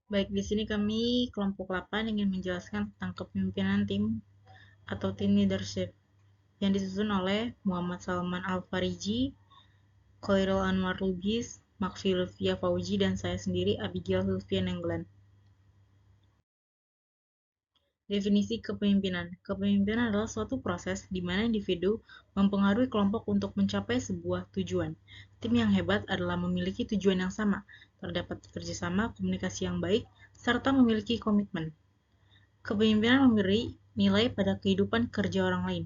Baik, di sini kami kelompok 8 ingin menjelaskan tentang kepemimpinan tim atau team leadership yang disusun oleh Muhammad Salman Al-Fariji, Khairul Anwar Lubis, Makfi Lutfia Fauji, dan saya sendiri Abigail Lutfia Nenggolan. Definisi kepemimpinan. Kepemimpinan adalah suatu proses di mana individu mempengaruhi kelompok untuk mencapai sebuah tujuan. Tim yang hebat adalah memiliki tujuan yang sama, terdapat kerjasama, komunikasi yang baik, serta memiliki komitmen. Kepemimpinan memberi nilai pada kehidupan kerja orang lain.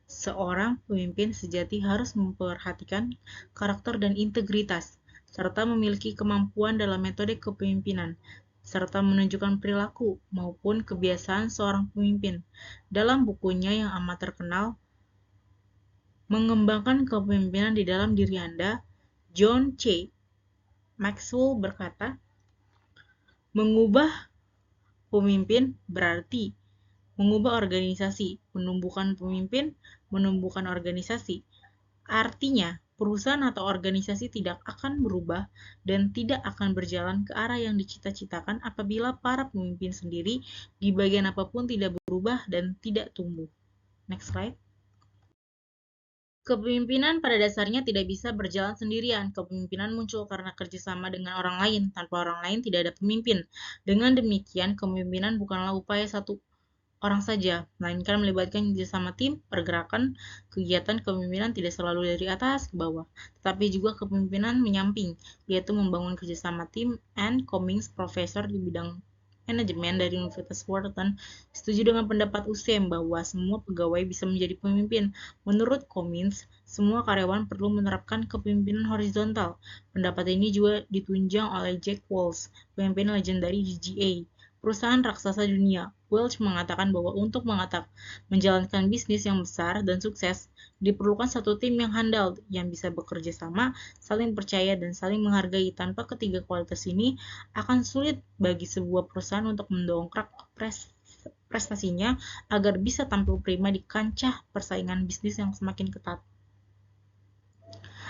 Seorang pemimpin sejati harus memperhatikan karakter dan integritas, serta memiliki kemampuan dalam metode kepemimpinan, serta menunjukkan perilaku maupun kebiasaan seorang pemimpin. Dalam bukunya yang amat terkenal, Mengembangkan Kepemimpinan di Dalam Diri Anda, John C. Maxwell berkata, mengubah pemimpin berarti mengubah organisasi, menumbuhkan pemimpin, menumbuhkan organisasi. Artinya, perusahaan atau organisasi tidak akan berubah dan tidak akan berjalan ke arah yang dicita-citakan apabila para pemimpin sendiri di bagian apapun tidak berubah dan tidak tumbuh. Next slide. Kepemimpinan pada dasarnya tidak bisa berjalan sendirian. Kepemimpinan muncul karena kerjasama dengan orang lain. Tanpa orang lain tidak ada pemimpin. Dengan demikian, kepemimpinan bukanlah upaya satu orang saja, melainkan melibatkan kerjasama tim. Pergerakan kegiatan kepemimpinan tidak selalu dari atas ke bawah, tetapi juga kepemimpinan menyamping, yaitu membangun kerjasama tim. Anne Cummings, profesor di bidang manajemen dari Universitas Wharton, setuju dengan pendapat UCM bahwa semua pegawai bisa menjadi pemimpin. Menurut Cummings, semua karyawan perlu menerapkan kepemimpinan horizontal. Pendapat ini juga ditunjang oleh Jack Welch, pemimpin legendaris GA, perusahaan raksasa dunia. Welch mengatakan bahwa untuk menjalankan bisnis yang besar dan sukses, diperlukan satu tim yang handal, yang bisa bekerja sama, saling percaya, dan saling menghargai. Tanpa ketiga kualitas ini, akan sulit bagi sebuah perusahaan untuk mendongkrak prestasinya agar bisa tampil prima di kancah persaingan bisnis yang semakin ketat.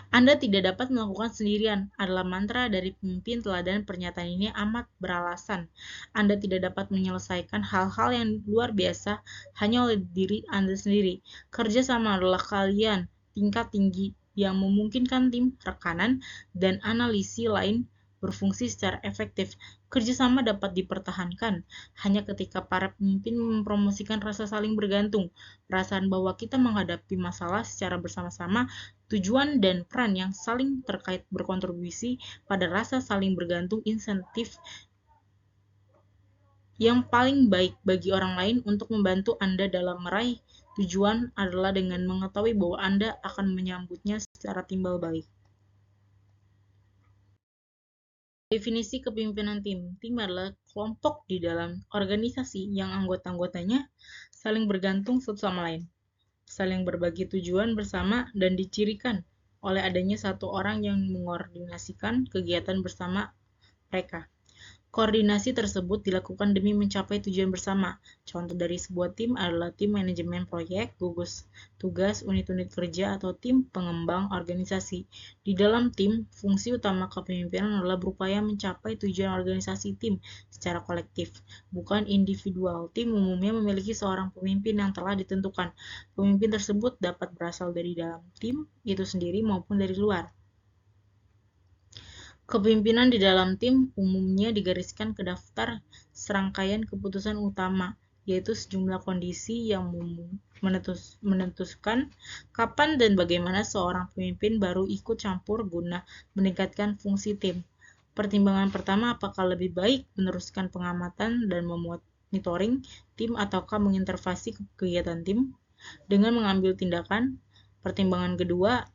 Anda tidak dapat melakukan sendirian adalah mantra dari pemimpin teladan. Pernyataan ini amat beralasan. Anda tidak dapat menyelesaikan hal-hal yang luar biasa hanya oleh diri Anda sendiri. Kerja sama adalah kalian tingkat tinggi yang memungkinkan tim, rekanan, dan analisi lain berfungsi secara efektif. Kerjasama dapat dipertahankan hanya ketika para pemimpin mempromosikan rasa saling bergantung, perasaan bahwa kita menghadapi masalah secara bersama-sama, tujuan dan peran yang saling terkait berkontribusi pada rasa saling bergantung. Insentif yang paling baik bagi orang lain untuk membantu Anda dalam meraih tujuan adalah dengan mengetahui bahwa Anda akan menyambutnya secara timbal balik. Definisi kepemimpinan tim. Tim adalah kelompok di dalam organisasi yang anggota-anggotanya saling bergantung satu sama lain, saling berbagi tujuan bersama, dan dicirikan oleh adanya satu orang yang mengkoordinasikan kegiatan bersama mereka. Koordinasi tersebut dilakukan demi mencapai tujuan bersama. Contoh dari sebuah tim adalah tim manajemen proyek, gugus tugas, unit-unit kerja, atau tim pengembang organisasi. Di dalam tim, fungsi utama kepemimpinan adalah berupaya mencapai tujuan organisasi tim secara kolektif, bukan individual. Tim umumnya memiliki seorang pemimpin yang telah ditentukan. Pemimpin tersebut dapat berasal dari dalam tim itu sendiri maupun dari luar. Kepemimpinan di dalam tim umumnya digariskan ke daftar serangkaian keputusan utama, yaitu sejumlah kondisi yang menentukan kapan dan bagaimana seorang pemimpin baru ikut campur guna meningkatkan fungsi tim. Pertimbangan pertama, apakah lebih baik meneruskan pengamatan dan memonitoring tim ataukah mengintervensi kegiatan tim dengan mengambil tindakan. Pertimbangan kedua,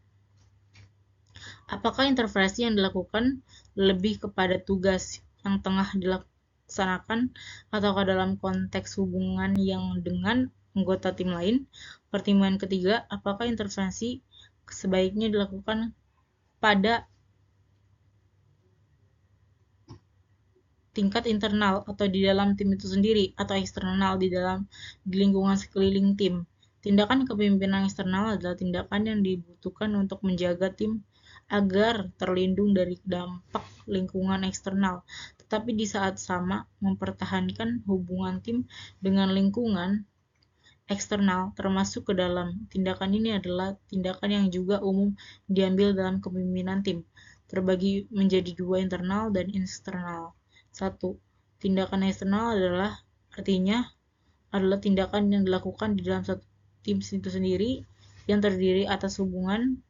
apakah intervensi yang dilakukan lebih kepada tugas yang tengah dilaksanakan ataukah dalam konteks hubungan yang dengan anggota tim lain? Pertimbangan ketiga, apakah intervensi sebaiknya dilakukan pada tingkat internal atau di dalam tim itu sendiri, atau eksternal di lingkungan sekeliling tim? Tindakan kepemimpinan eksternal adalah tindakan yang dibutuhkan untuk menjaga tim agar terlindung dari dampak lingkungan eksternal, tetapi di saat sama mempertahankan hubungan tim dengan lingkungan eksternal termasuk ke dalam. Tindakan ini adalah tindakan yang juga umum diambil dalam kepemimpinan tim, terbagi menjadi dua, internal dan eksternal. 1. Tindakan eksternal artinya adalah tindakan yang dilakukan di dalam satu tim itu sendiri yang terdiri atas hubungan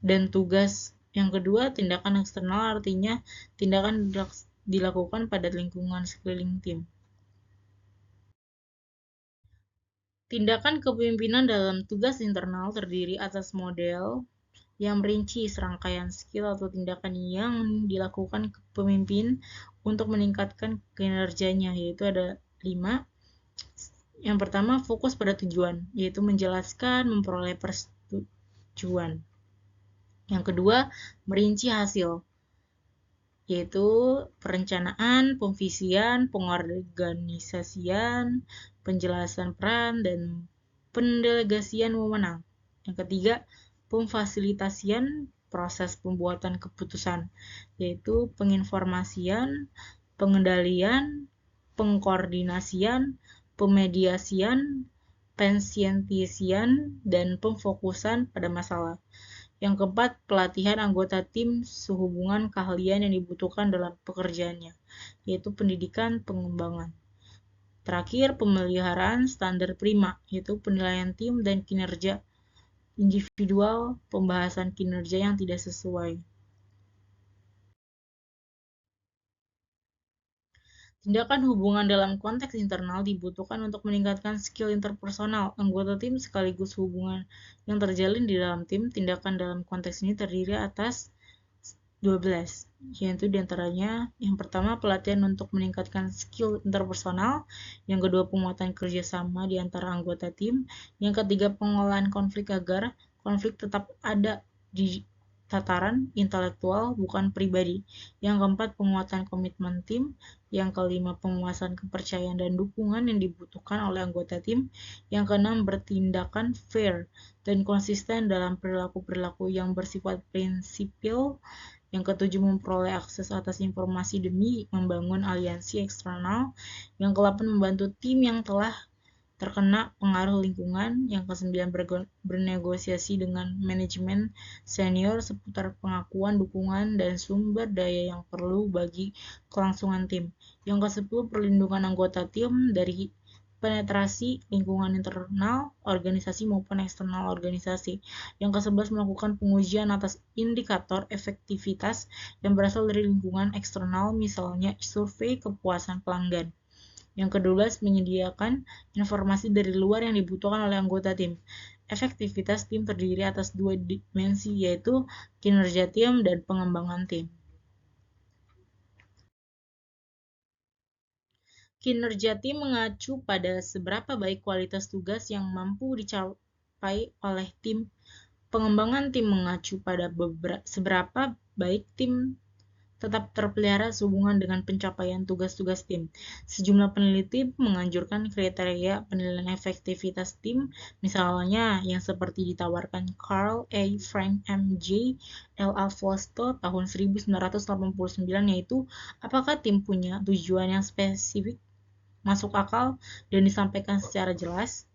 dan tugas. Yang kedua, tindakan eksternal artinya tindakan dilakukan pada lingkungan sekeliling tim. Tindakan kepemimpinan dalam tugas internal terdiri atas model yang merinci serangkaian skill atau tindakan yang dilakukan pemimpin untuk meningkatkan kinerjanya, yaitu ada 5. Yang pertama, fokus pada tujuan, yaitu menjelaskan, memperoleh persetujuan. Yang kedua, merinci hasil, yaitu perencanaan, pemvisian, pengorganisasian, penjelasan peran, dan pendelegasian wewenang. Yang ketiga, pemfasilitasian proses pembuatan keputusan, yaitu penginformasian, pengendalian, pengkoordinasian, pemediasian, pensientisian, dan pemfokusan pada masalah. Yang keempat, pelatihan anggota tim sehubungan keahlian yang dibutuhkan dalam pekerjaannya, yaitu pendidikan pengembangan. Terakhir, pemeliharaan standar prima, yaitu penilaian tim dan kinerja individual, pembahasan kinerja yang tidak sesuai. Tindakan hubungan dalam konteks internal dibutuhkan untuk meningkatkan skill interpersonal anggota tim sekaligus hubungan yang terjalin di dalam tim. Tindakan dalam konteks ini terdiri atas 12, yaitu diantaranya yang pertama pelatihan untuk meningkatkan skill interpersonal, yang kedua penguatan kerjasama di antara anggota tim, yang ketiga pengolahan konflik agar konflik tetap ada di tataran intelektual bukan pribadi, yang keempat penguatan komitmen tim, yang kelima penguasaan kepercayaan dan dukungan yang dibutuhkan oleh anggota tim, yang keenam bertindakan fair dan konsisten dalam perilaku-perilaku yang bersifat prinsipil, yang ketujuh memperoleh akses atas informasi demi membangun aliansi eksternal, yang ke-8 membantu tim yang telah terkena pengaruh lingkungan, yang ke-9 bernegosiasi dengan manajemen senior seputar pengakuan, dukungan, dan sumber daya yang perlu bagi kelangsungan tim, yang ke-10 perlindungan anggota tim dari penetrasi lingkungan internal organisasi maupun eksternal organisasi. Yang ke-11 melakukan pengujian atas indikator efektivitas yang berasal dari lingkungan eksternal, misalnya survei kepuasan pelanggan. Yang ke-12 menyediakan informasi dari luar yang dibutuhkan oleh anggota tim. Efektivitas tim terdiri atas dua dimensi, yaitu kinerja tim dan pengembangan tim. Kinerja tim mengacu pada seberapa baik kualitas tugas yang mampu dicapai oleh tim. Pengembangan tim mengacu pada seberapa baik tim tetap terpelihara sehubungan dengan pencapaian tugas-tugas tim. Sejumlah peneliti menganjurkan kriteria penilaian efektivitas tim, misalnya yang seperti ditawarkan Carl A. Frank M.J. L. A. Foster tahun 1989, yaitu apakah tim punya tujuan yang spesifik, masuk akal, dan disampaikan secara jelas.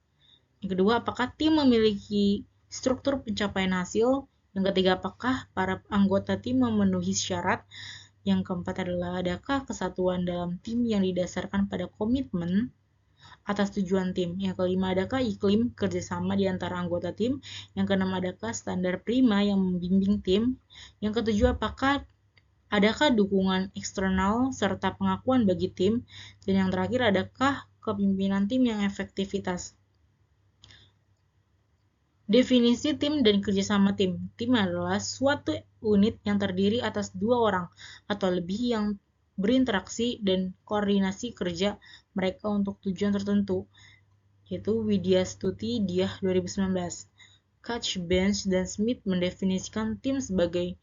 Yang kedua, apakah tim memiliki struktur pencapaian hasil. Yang ketiga, apakah para anggota tim memenuhi syarat. Yang keempat adalah adakah kesatuan dalam tim yang didasarkan pada komitmen atas tujuan tim. Yang kelima, adakah iklim kerjasama di antara anggota tim. Yang keenam, adakah standar prima yang membimbing tim. Yang ketujuh, adakah dukungan eksternal serta pengakuan bagi tim. Dan yang terakhir, adakah kepemimpinan tim yang efektivitas. Definisi tim dan kerjasama tim. Tim adalah suatu unit yang terdiri atas dua orang atau lebih yang berinteraksi dan koordinasi kerja mereka untuk tujuan tertentu, yaitu Widya Stuti, Diah 2019. Couch, Bench, dan Smith mendefinisikan tim sebagai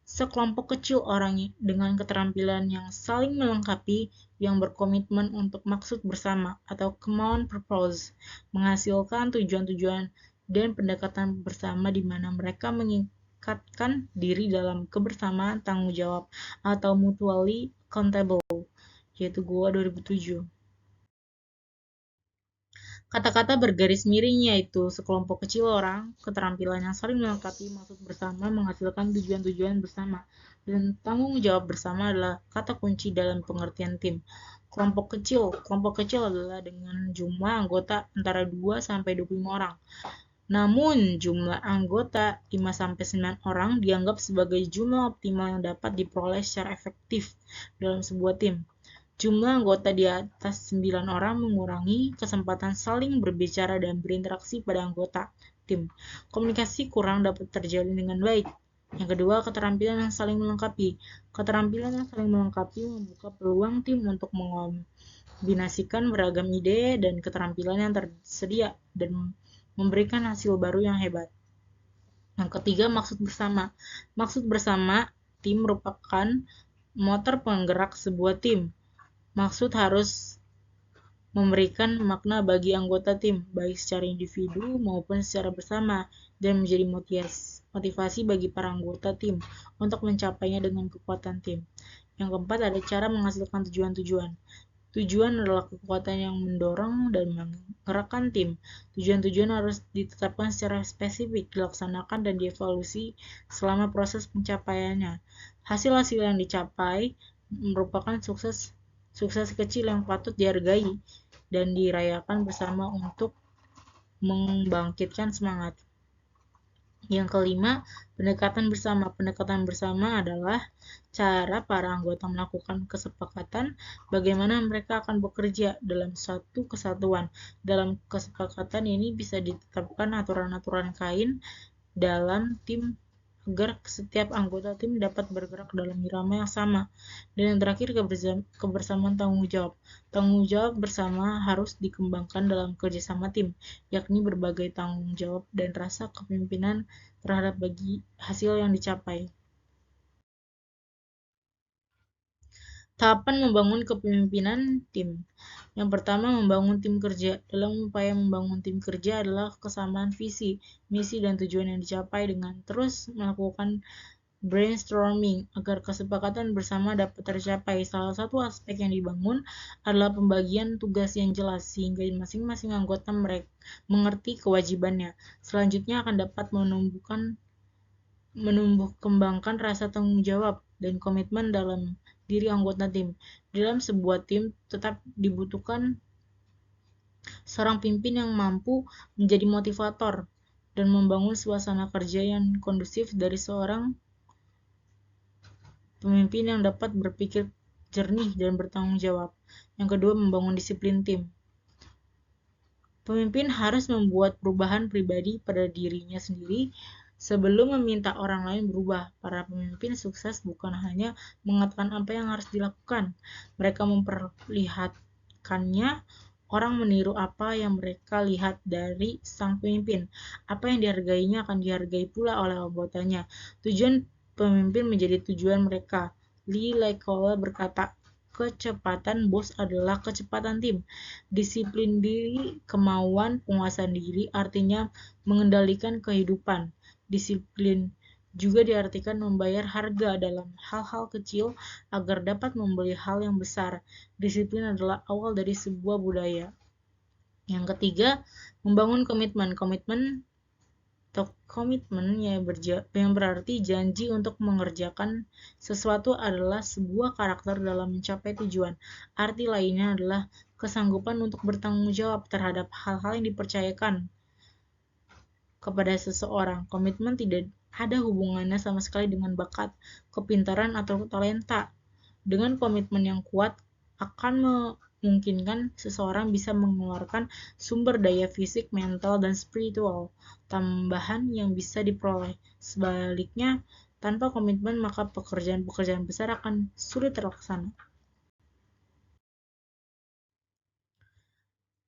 sekelompok kecil orang dengan keterampilan yang saling melengkapi yang berkomitmen untuk maksud bersama atau common purpose, menghasilkan tujuan-tujuan dan pendekatan bersama di mana mereka mengikat mengikatkan diri dalam kebersamaan tanggung jawab atau mutually accountable, yaitu Goa 2007. Kata-kata bergaris miring yaitu sekelompok kecil orang, keterampilan yang saling melengkapi, maksud bersama menghasilkan tujuan-tujuan bersama, dan tanggung jawab bersama adalah kata kunci dalam pengertian tim. Kelompok kecil adalah dengan jumlah anggota antara 2 sampai 25 orang. Namun, jumlah anggota 5 sampai 9 orang dianggap sebagai jumlah optimal yang dapat diperoleh secara efektif dalam sebuah tim. Jumlah anggota di atas 9 orang mengurangi kesempatan saling berbicara dan berinteraksi pada anggota tim. Komunikasi kurang dapat terjalin dengan baik. Yang kedua, keterampilan yang saling melengkapi. Keterampilan yang saling melengkapi membuka peluang tim untuk mengombinasikan beragam ide dan keterampilan yang tersedia dan memberikan hasil baru yang hebat. Yang ketiga, maksud bersama. Maksud bersama tim merupakan motor penggerak sebuah tim. Maksud harus memberikan makna bagi anggota tim, baik secara individu maupun secara bersama, dan menjadi motivasi bagi para anggota tim untuk mencapainya dengan kekuatan tim. Yang keempat, ada cara menghasilkan tujuan-tujuan. Tujuan adalah kekuatan yang mendorong dan menggerakkan tim. Tujuan-tujuan harus ditetapkan secara spesifik, dilaksanakan, dan dievaluasi selama proses pencapaiannya. Hasil-hasil yang dicapai merupakan sukses kecil yang patut dihargai dan dirayakan bersama untuk membangkitkan semangat. Yang kelima, pendekatan bersama. Pendekatan bersama adalah cara para anggota melakukan kesepakatan bagaimana mereka akan bekerja dalam suatu kesatuan. Dalam kesepakatan ini bisa ditetapkan aturan-aturan kain dalam tim agar setiap anggota tim dapat bergerak dalam irama yang sama. Dan yang terakhir, kebersamaan tanggung jawab. Tanggung jawab bersama harus dikembangkan dalam kerjasama tim, yakni berbagai tanggung jawab dan rasa kepemimpinan terhadap bagi hasil yang dicapai. Tahapan membangun kepemimpinan tim. Yang pertama, membangun tim kerja. Dalam upaya membangun tim kerja adalah kesamaan visi, misi, dan tujuan yang dicapai dengan terus melakukan brainstorming agar kesepakatan bersama dapat tercapai. Salah satu aspek yang dibangun adalah pembagian tugas yang jelas sehingga masing-masing anggota mereka mengerti kewajibannya. Selanjutnya akan dapat menumbuh kembangkan rasa tanggung jawab dan komitmen dalam diri anggota tim. Dalam sebuah tim tetap dibutuhkan seorang pimpin yang mampu menjadi motivator dan membangun suasana kerja yang kondusif dari seorang pemimpin yang dapat berpikir jernih dan bertanggung jawab. Yang kedua, membangun disiplin tim. Pemimpin harus membuat perubahan pribadi pada dirinya sendiri sebelum meminta orang lain berubah. Para pemimpin sukses bukan hanya mengatakan apa yang harus dilakukan, mereka memperlihatkannya. Orang meniru apa yang mereka lihat dari sang pemimpin. Apa yang dihargainya akan dihargai pula oleh anggotanya. Tujuan pemimpin menjadi tujuan mereka. Lee Leikola berkata, kecepatan bos adalah kecepatan tim. Disiplin diri, kemauan, penguasaan diri artinya mengendalikan kehidupan. Disiplin juga diartikan membayar harga dalam hal-hal kecil agar dapat membeli hal yang besar. Disiplin adalah awal dari sebuah budaya. Yang ketiga, membangun komitmen. Komitmen yang berarti janji untuk mengerjakan sesuatu adalah sebuah karakter dalam mencapai tujuan. Arti lainnya adalah kesanggupan untuk bertanggung jawab terhadap hal-hal yang dipercayakan kepada seseorang. Komitmen tidak ada hubungannya sama sekali dengan bakat, kepintaran, atau talenta. Dengan komitmen yang kuat akan memungkinkan seseorang bisa mengeluarkan sumber daya fisik, mental, dan spiritual tambahan yang bisa diperoleh. Sebaliknya, tanpa komitmen maka pekerjaan-pekerjaan besar akan sulit terlaksana.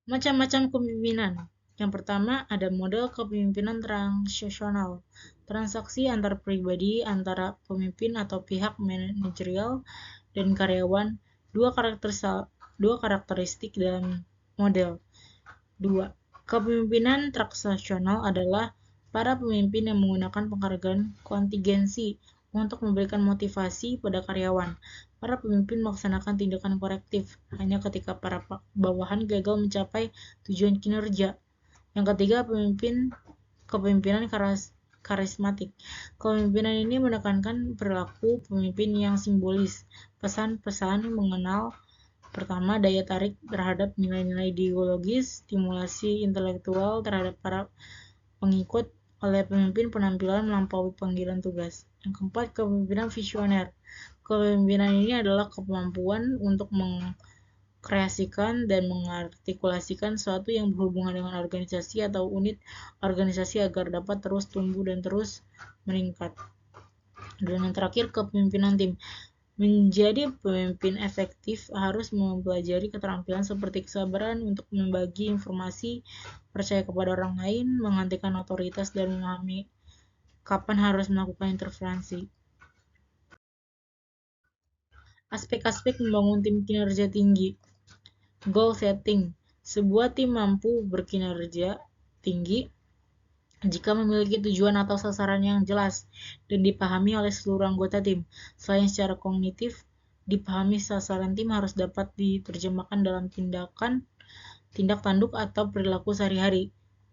Macam-macam kepemimpinan. Yang pertama, ada model kepemimpinan transaksional. Transaksi antar pribadi, antara pemimpin atau pihak manajerial dan karyawan. Dua karakteristik dalam model. 2. Kepemimpinan transaksional adalah Para pemimpin yang menggunakan penghargaan kontingensi untuk memberikan motivasi pada karyawan. Para pemimpin melaksanakan tindakan korektif hanya ketika para bawahan gagal mencapai tujuan kinerja. Yang ketiga, kepemimpinan karismatik. Kepemimpinan ini menekankan perilaku pemimpin yang simbolis. Pesan-pesan mengenal pertama, daya tarik terhadap nilai-nilai ideologis, stimulasi intelektual terhadap para pengikut oleh pemimpin, penampilan melampaui panggilan tugas. Yang keempat, kepemimpinan visioner. Kepemimpinan ini adalah kemampuan untuk mengkreasikan dan mengartikulasikan sesuatu yang berhubungan dengan organisasi atau unit organisasi agar dapat terus tumbuh dan terus meningkat. Dan yang terakhir, kepemimpinan tim. Menjadi pemimpin efektif harus mempelajari keterampilan seperti kesabaran untuk membagi informasi, percaya kepada orang lain, menghentikan otoritas, dan memahami kapan harus melakukan intervensi. Aspek-aspek membangun tim kinerja tinggi. Goal setting. Sebuah tim mampu berkinerja tinggi jika memiliki tujuan atau sasaran yang jelas dan dipahami oleh seluruh anggota tim. Selain secara kognitif, dipahami sasaran tim harus dapat diterjemahkan dalam tindak tanduk atau perilaku sehari-hari.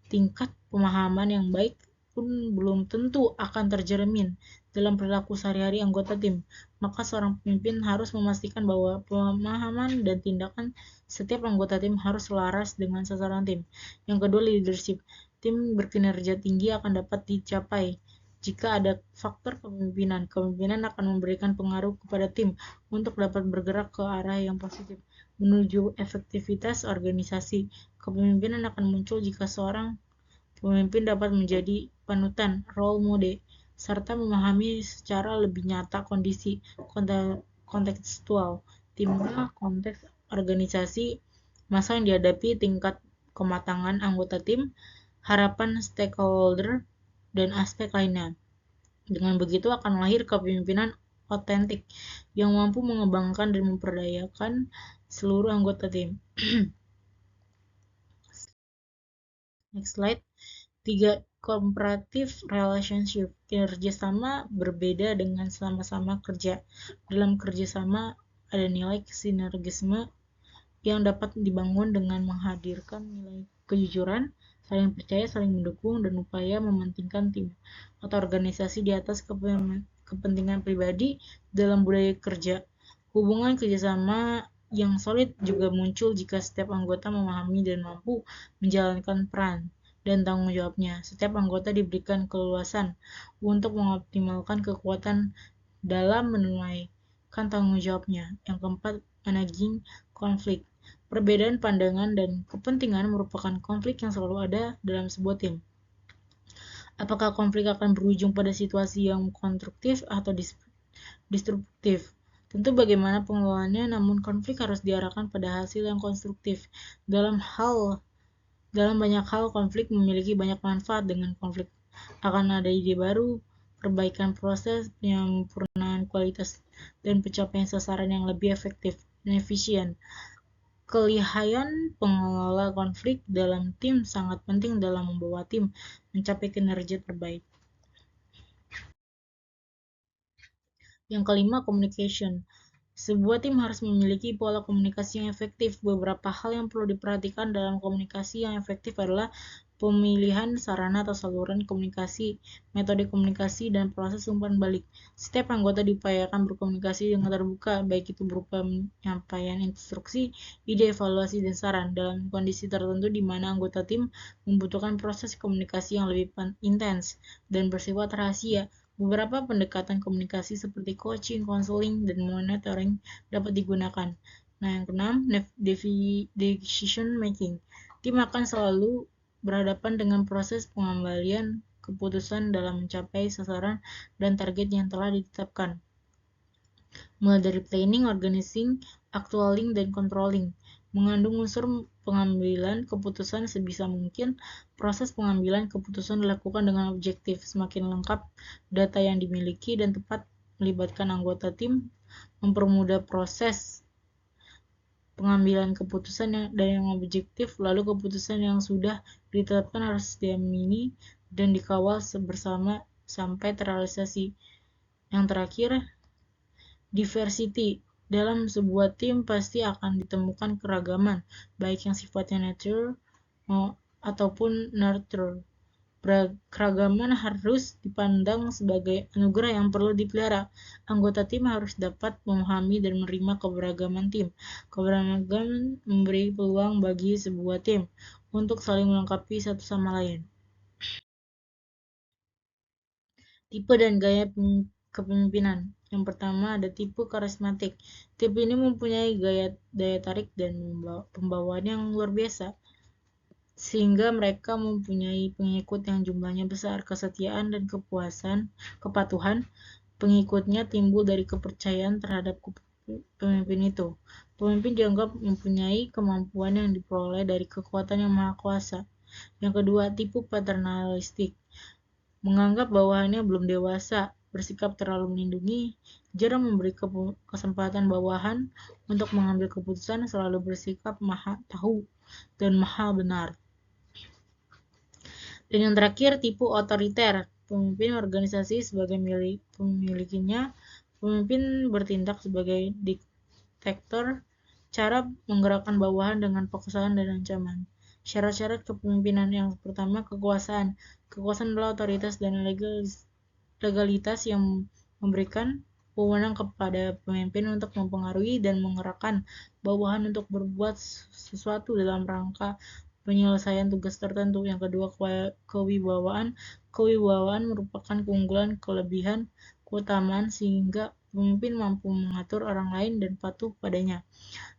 Tingkat pemahaman yang baik pun belum tentu akan tercermin dalam perilaku sehari-hari anggota tim. Maka seorang pemimpin harus memastikan bahwa pemahaman dan tindakan setiap anggota tim harus selaras dengan sasaran tim. Yang kedua, leadership. Tim berkinerja tinggi akan dapat dicapai jika ada faktor kepemimpinan. Kepemimpinan akan memberikan pengaruh kepada tim untuk dapat bergerak ke arah yang positif menuju efektivitas organisasi. Kepemimpinan akan muncul jika seorang pemimpin dapat menjadi panutan, role model, serta memahami secara lebih nyata kondisi kontekstual timnya, konteks organisasi, masa yang dihadapi, tingkat kematangan anggota tim, harapan stakeholder, dan aspek lainnya. Dengan begitu akan lahir kepemimpinan otentik yang mampu mengembangkan dan memperdayakan seluruh anggota tim. Next slide. 3. Cooperative relationship. Kerjasama berbeda dengan sama-sama kerja. Dalam kerjasama ada nilai sinergisme yang dapat dibangun dengan menghadirkan nilai kejujuran, saling percaya, saling mendukung, dan upaya mementingkan tim atau organisasi di atas kepentingan pribadi dalam budaya kerja. Hubungan kerjasama yang solid juga muncul jika setiap anggota memahami dan mampu menjalankan peran dan tanggung jawabnya. Setiap anggota diberikan keleluasan untuk mengoptimalkan kekuatan dalam menunaikan tanggung jawabnya. Yang keempat, managing konflik. Perbedaan pandangan dan kepentingan merupakan konflik yang selalu ada dalam sebuah tim. Apakah konflik akan berujung pada situasi yang konstruktif atau destruktif? Tentu bagaimana pengelolaannya, namun konflik harus diarahkan pada hasil yang konstruktif. Dalam banyak hal, konflik memiliki banyak manfaat. Dengan konflik akan ada ide baru, perbaikan proses, penyempurnaan kualitas, dan pencapaian sasaran yang lebih efektif dan efisien. Kelihayan pengelola konflik dalam tim sangat penting dalam membawa tim mencapai kinerja terbaik. Yang kelima, communication. Sebuah tim harus memiliki pola komunikasi yang efektif. Beberapa hal yang perlu diperhatikan dalam komunikasi yang efektif adalah pemilihan sarana atau saluran komunikasi, metode komunikasi, dan proses umpan balik. Setiap anggota diupayakan berkomunikasi dengan terbuka, baik itu berupa penyampaian instruksi, ide, evaluasi, dan saran. Dalam kondisi tertentu di mana anggota tim membutuhkan proses komunikasi yang lebih intens dan bersifat rahasia, beberapa pendekatan komunikasi seperti coaching, counseling, dan monitoring dapat digunakan. Nah, yang keenam, decision making. Tim akan selalu berhadapan dengan proses pengambilan keputusan dalam mencapai sasaran dan target yang telah ditetapkan. Mulai dari planning, organizing, actualing, dan controlling. Mengandung unsur pengambilan keputusan sebisa mungkin. Proses pengambilan keputusan dilakukan dengan objektif. Semakin lengkap data yang dimiliki dan tepat melibatkan anggota tim, mempermudah proses pengambilan keputusan dan yang objektif. Lalu keputusan yang sudah ditetapkan harus diamini dan dikawal bersama sampai terrealisasi. Yang terakhir, diversity. Dalam sebuah tim pasti akan ditemukan keragaman, baik yang sifatnya nature ataupun nurture. Keragaman harus dipandang sebagai anugerah yang perlu dipelihara. Anggota tim harus dapat memahami dan menerima keberagaman tim. Keberagaman memberi peluang bagi sebuah tim untuk saling melengkapi satu sama lain. Tipe dan gaya kepemimpinan. Yang pertama ada tipe karismatik. Tipe ini mempunyai daya tarik dan pembawaan yang luar biasa, sehingga mereka mempunyai pengikut yang jumlahnya besar. Kesetiaan dan kepatuhan pengikutnya timbul dari kepercayaan terhadap pemimpin itu. Pemimpin dianggap mempunyai kemampuan yang diperoleh dari kekuatan yang maha kuasa. Yang kedua, tipe paternalistik. Menganggap bawahannya belum dewasa, bersikap terlalu melindungi, jarang memberi kesempatan bawahan untuk mengambil keputusan, selalu bersikap maha tahu dan maha benar. Dan yang terakhir, tipe otoriter. Pemimpin organisasi sebagai pemilikinya, pemimpin bertindak sebagai diktator, cara menggerakkan bawahan dengan paksaan dan ancaman. Syarat-syarat kepemimpinan yang pertama, kekuasaan. Kekuasaan adalah otoritas dan legalitas yang memberikan wewenang kepada pemimpin untuk mempengaruhi dan mengerahkan bawahan untuk berbuat sesuatu dalam rangka penyelesaian tugas tertentu. Yang kedua, kewibawaan. Kewibawaan merupakan keunggulan, kelebihan, keutamaan sehingga pemimpin mampu mengatur orang lain dan patuh padanya.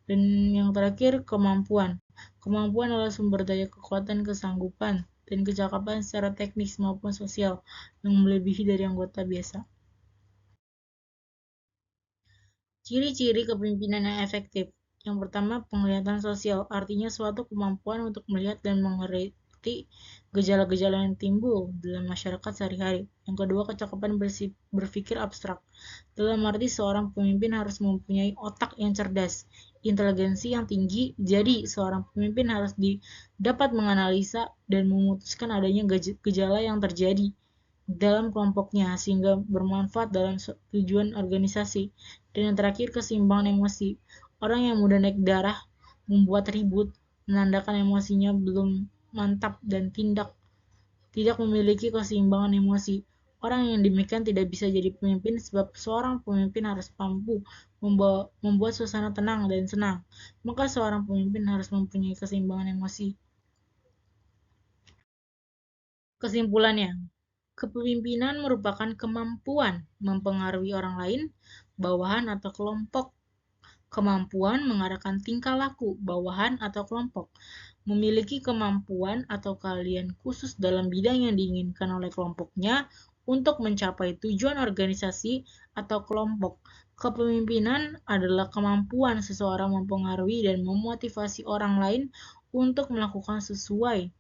Dan yang terakhir, kemampuan. Kemampuan adalah sumber daya kekuatan, kesanggupan, dan kecakapan secara teknis maupun sosial yang melebihi dari anggota biasa. Ciri-ciri kepemimpinan yang efektif. Yang pertama, penglihatan sosial, artinya suatu kemampuan untuk melihat dan mengerti gejala-gejala yang timbul dalam masyarakat sehari-hari. Yang kedua, kecakapan berpikir abstrak. Dalam arti seorang pemimpin harus mempunyai otak yang cerdas, inteligensi yang tinggi, jadi seorang pemimpin harus dapat menganalisa dan memutuskan adanya gejala yang terjadi dalam kelompoknya sehingga bermanfaat dalam tujuan organisasi. Dan yang terakhir, keseimbangan emosi. Orang yang mudah naik darah, membuat ribut, menandakan emosinya belum mantap dan tidak memiliki keseimbangan emosi. Orang yang demikian tidak bisa jadi pemimpin sebab seorang pemimpin harus mampu membuat suasana tenang dan senang. Maka seorang pemimpin harus mempunyai keseimbangan emosi. Kesimpulannya, kepemimpinan merupakan kemampuan mempengaruhi orang lain, bawahan atau kelompok. Kemampuan mengarahkan tingkah laku bawahan atau kelompok. Memiliki kemampuan atau keahlian khusus dalam bidang yang diinginkan oleh kelompoknya untuk mencapai tujuan organisasi atau kelompok. Kepemimpinan adalah kemampuan seseorang mempengaruhi dan memotivasi orang lain untuk melakukan sesuatu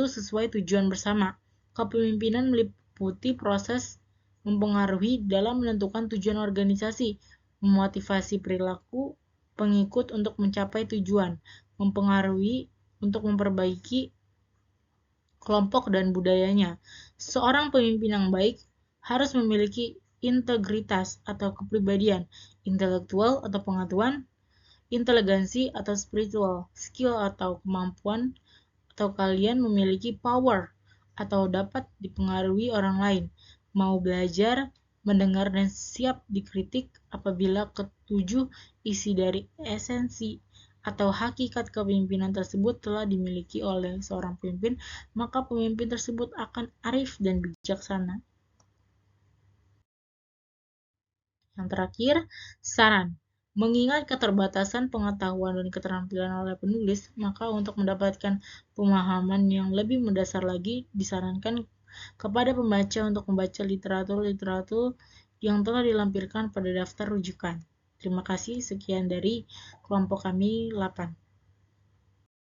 sesuai tujuan bersama. Kepemimpinan meliputi proses mempengaruhi dalam menentukan tujuan organisasi, memotivasi perilaku pengikut untuk mencapai tujuan, mempengaruhi untuk memperbaiki kelompok dan budayanya. Seorang pemimpin yang baik harus memiliki integritas atau kepribadian, intelektual atau pengetahuan, inteligensi atau spiritual, skill atau kemampuan atau kalian memiliki power atau dapat dipengaruhi orang lain, mau belajar, mendengar dan siap dikritik. Apabila ketujuh isi dari esensi atau hakikat kepemimpinan tersebut telah dimiliki oleh seorang pemimpin, maka pemimpin tersebut akan arif dan bijaksana. Yang terakhir, saran. Mengingat keterbatasan pengetahuan dan keterampilan oleh penulis, maka untuk mendapatkan pemahaman yang lebih mendasar lagi, disarankan kepada pembaca untuk membaca literatur-literatur yang telah dilampirkan pada daftar rujukan. Terima kasih, sekian dari kelompok kami 8.